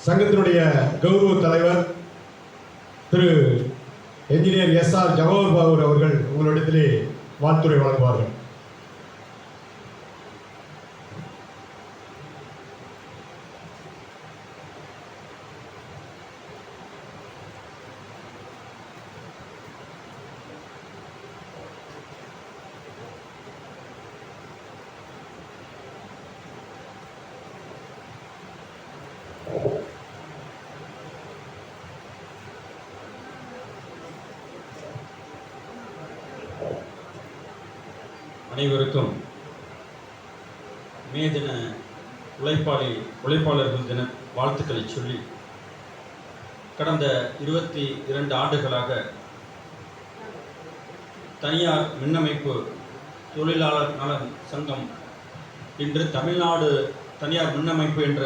சங்கத்தினுடைய கௌரவ தலைவர் திரு என்ஜினியர் SR ஜவஹர் பாபு அவர்கள் உங்களிடத்திலே வாழ்த்துரை வழங்குவார்கள். அனைவருக்கும் மே தின உழைப்பாளர்கள் தின வாழ்த்துக்களை சொல்லி, கடந்த 22 ஆண்டுகளாக தனியார் மின்னமைப்பு தொழிலாளர் நலன் சங்கம் இன்று தமிழ்நாடு தனியார் மின்னமைப்பு என்ற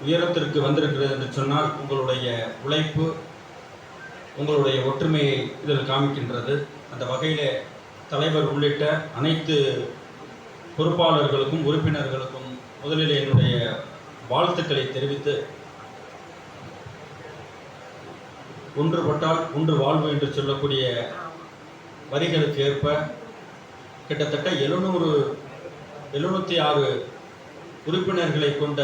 உயரத்திற்கு வந்திருக்கிறது என்று சொன்னால் உங்களுடைய உழைப்பு, உங்களுடைய ஒற்றுமையை இதில் காமிக்கின்றது. அந்த வகையில் தலைவர் உள்ளிட்ட அனைத்து பொறுப்பாளர்களுக்கும் உறுப்பினர்களுக்கும் முதலில் என்னுடைய வாழ்த்துக்களை தெரிவித்து, ஒன்றுபட்டால் ஒன்று வாழ்வு என்று சொல்லக்கூடிய வரிகளுக்கு ஏற்ப கிட்டத்தட்ட 706 உறுப்பினர்களை கொண்ட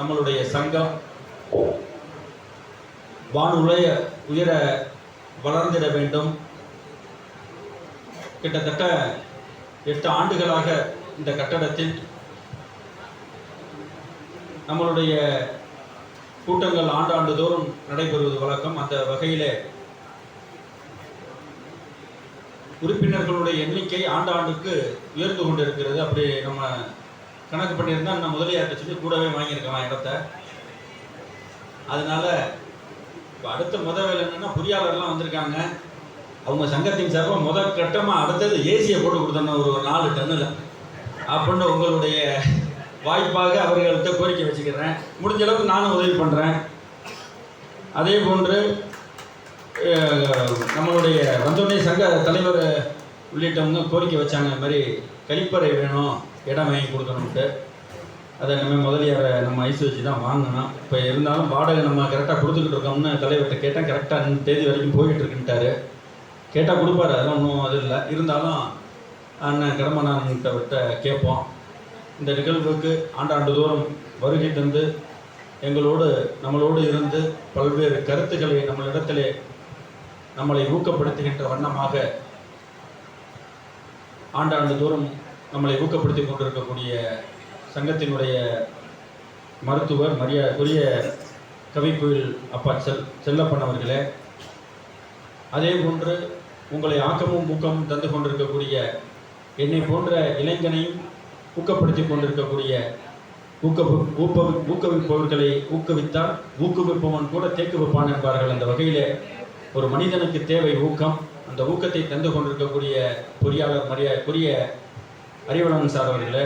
நம்மளுடைய சங்கம் உயர வளர்ந்திட வேண்டும். கிட்டத்தட்ட 8 ஆண்டுகளாக இந்த கட்டடத்தில் நம்மளுடைய கூட்டங்கள் ஆண்டாண்டுதோறும் நடைபெறுவது வழக்கம். அந்த வகையில் உறுப்பினர்களுடைய எண்ணிக்கை ஆண்டாண்டுக்கு உயர்ந்து கொண்டிருக்கிறது. அப்படி நம்ம கணக்கு பண்ணியிருந்தால் நான் முதலியார்கிட்ட சொல்லி கூடவே வாங்கியிருக்கலாம் இடத்த. அதனால இப்போ அடுத்த வேலை என்னென்னா, பொறியாளர்லாம் வந்திருக்காங்க. அவங்க சங்கத்தின் சார்பாக கட்டமாக அடுத்தது ஏசியை போட்டு கொடுத்தோம் ஒரு 4 டன்னில் அப்படின்னு உங்களுடைய வாய்ப்பாக அவர்கள்ட்ட கோரிக்கை வச்சுக்கிறேன். முடிஞ்ச அளவுக்கு நானும் உதவி பண்ணுறேன். அதே போன்று நம்மளுடைய வந்தோடனே சங்க தலைவர் உள்ளிட்டவங்க கோரிக்கை வச்சாங்க, இந்த மாதிரி கழிப்பறை வேணும், இடம் வாங்கி கொடுக்கணும்ட்டு. அதை நம்ம முதலியாரை நம்ம ஐஸ் வச்சு தான் வாங்கணும். இப்போ இருந்தாலும் வாடகை நம்ம கரெக்டாக கொடுத்துக்கிட்டு இருக்கோம்னு தலைவர்கிட்ட கேட்டேன். கரெக்டாக 2 தேதி வரைக்கும் போய்கிட்டு இருக்குன்ட்டாரு. கேட்டால் கொடுப்பாரு, அதெல்லாம் ஒன்றும் அது இல்லை. இருந்தாலும் அண்ணன் கடமனான்கிட்ட கேட்போம். இந்த நிகழ்வுக்கு ஆண்டாண்டுதோறும் வருகை தந்து நம்மளோடு இருந்து பல்வேறு கருத்துக்களை நம்மளிடத்திலே நம்மளை ஊக்கப்படுத்துகின்ற வண்ணமாக ஆண்டாண்டுதோறும் நம்மளை ஊக்கப்படுத்தி கொண்டிருக்கக்கூடிய சங்கத்தினுடைய மருத்துவர் மரியாதைக்குரிய கவிக்குயில் அப்பா செல்லப்பன் அவர்களே, அதே போன்று உங்களை ஆக்கமும் ஊக்கமும் தந்து கொண்டிருக்கக்கூடிய என்னை போன்ற இளைஞனையும் ஊக்கப்படுத்தி கொண்டிருக்கக்கூடிய ஊக்குவிப்பவர்களை ஊக்குவித்தால் ஊக்குவிப்பவன் கூட தேக்கு வைப்பான் என்பார்கள். அந்த வகையில் ஒரு மனிதனுக்கு தேவை ஊக்கம். அந்த ஊக்கத்தை தந்து கொண்டிருக்கக்கூடிய பொறியாளர் மரியாதைக்குரிய அறிவழகன் சார் அவர்களே,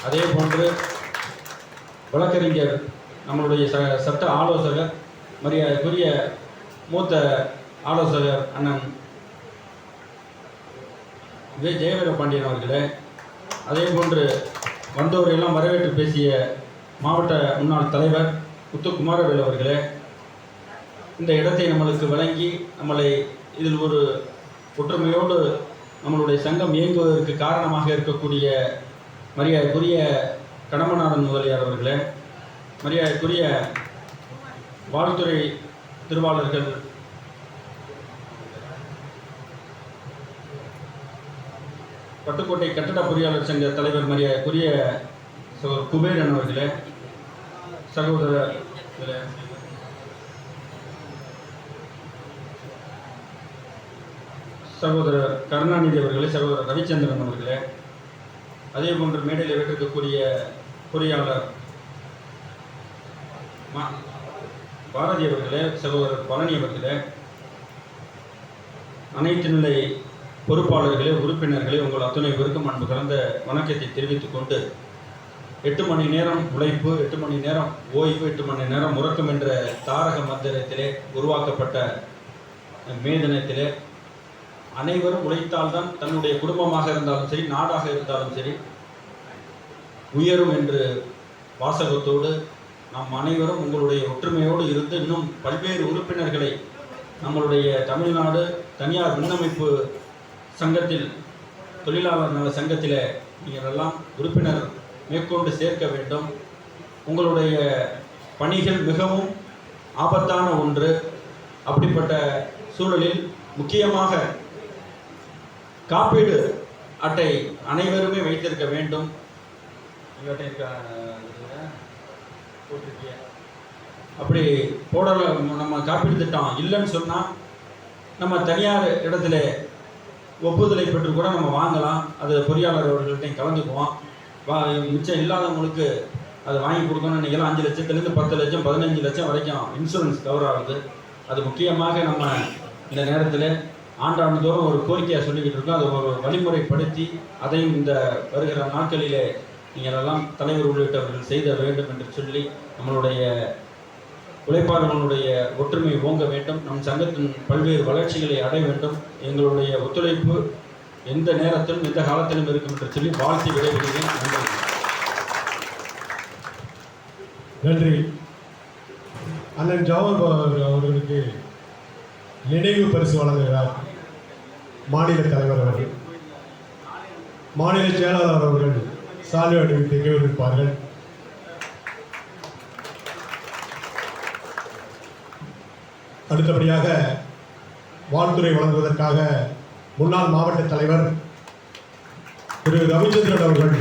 அதே போன்று வழக்கறிஞர் நம்மளுடைய சட்ட ஆலோசகர் மரியாதைக்குரிய மூத்த ஆலோசகர் அண்ணன் ஜெயவீர பாண்டியன் அவர்களே, அதே போன்று வந்தவரையெல்லாம் வரவேற்று பேசிய மாவட்ட முன்னாள் தலைவர் முத்துக்குமாரவேல் அவர்களே, இந்த இடத்தை நம்மளுக்கு வழங்கி நம்மளை இதில் ஒரு ஒற்றுமையோடு நம்மளுடைய சங்கம் இயங்குவதற்கு காரணமாக இருக்கக்கூடிய மரியாதைக்குரிய கடம்பநாதன் முதலியார் அவர்களே, மரியாதைக்குரிய வாழ்த்துறை திருவாளர்கள் பட்டுக்கோட்டை கட்டட பொறியாளர் சங்க தலைவர் மரியாதைக்குரிய குபேரன் அவர்களே, சகோதரர் கருணாநிதி அவர்களே, சகோதரர் ரவிச்சந்திரன் அவர்களே, அதே போன்று மேடையில் வைத்திருக்கக்கூடிய பொறியாளர் பாரதி அவர்களே, சகோதரர் பழனி அவர்களே, அனைத்து நிலை பொறுப்பாளர்களே, உறுப்பினர்களே, உங்கள் அத்துணை பேருக்கும் அன்பு கலந்த வணக்கத்தை தெரிவித்துக் கொண்டு, 8 மணி நேரம் உழைப்பு, 8 மணி நேரம் ஓய்வு, 8 மணி நேரம் உறக்கம் என்ற தாரக மந்திரத்திலே உருவாக்கப்பட்ட மே தினத்திலே அனைவரும் உழைத்தால்தான் தன்னுடைய குடும்பமாக இருந்தாலும் சரி, நாடாக இருந்தாலும் சரி உயரும் என்று வாசகத்தோடு நாம் அனைவரும் உங்களுடைய ஒற்றுமையோடு இருந்து இன்னும் பல்வேறு உறுப்பினர்களை நம்மளுடைய தமிழ்நாடு தனியார் மின்னமைப்பு சங்கத்தில், தொழிலாளர் நல சங்கத்தில் நீங்கள் எல்லாம் உறுப்பினர் மேற்கொண்டு சேர்க்க வேண்டும். உங்களுடைய பணிகள் மிகவும் ஆபத்தான ஒன்று. அப்படிப்பட்ட சூழலில் முக்கியமாக காப்பீடு அட்டை அனைவருமே வைத்திருக்க வேண்டும். அப்படி போட நம்ம காப்பீடு திட்டம் இல்லைன்னு சொன்னால் நம்ம தனியார் இடத்துல ஒப்புதலை பெற்று கூட நம்ம வாங்கலாம். அது பொறியாளர் அவர்கள்ட்டையும் கலந்துக்குவோம். மிச்சம் இல்லாதவங்களுக்கு அதை வாங்கி கொடுக்கணும்னு நினைக்கலாம். 5 லட்சத்துலேருந்து 10 லட்சம் 15 லட்சம் வரைக்கும் இன்சூரன்ஸ் கவர் ஆகுது. அது முக்கியமாக நம்ம இந்த நேரத்தில் ஆண்டாண்டுதோறும் ஒரு கோரிக்கையாக சொல்லிக்கிட்டு இருக்கோம். அதை ஒரு வழிமுறைப்படுத்தி அதையும் இந்த வருகிற நாட்களிலே நீங்கள் எல்லாம் தலைவர் உள்ளிட்டவர்கள் செய்த வேண்டும் என்று சொல்லி நம்மளுடைய உழைப்பாளர்களுடைய ஒற்றுமை ஓங்க வேண்டும். நம் சங்கத்தின் பல்வேறு வளர்ச்சிகளை அடைய வேண்டும். எங்களுடைய ஒத்துழைப்பு எந்த நேரத்திலும் எந்த காலத்திலும் இருக்கும் என்று சொல்லி வாழ்த்தி விடைபெறுகிறேன். நன்றி. அண்ணன் ஜவஹர் அவர்களுக்கு நினைவு பரிசு வழங்குகிறார் மாநில தலைவர் அவர்கள். மாநில செயலாளர் அவர்கள் சாலை அணிவித்து கௌரவிப்பார்கள். அடுத்தபடியாக வாழ்த்துறை வழங்குவதற்காக முன்னாள் மாவட்ட தலைவர் திரு ரவிச்சந்திரன் அவர்கள்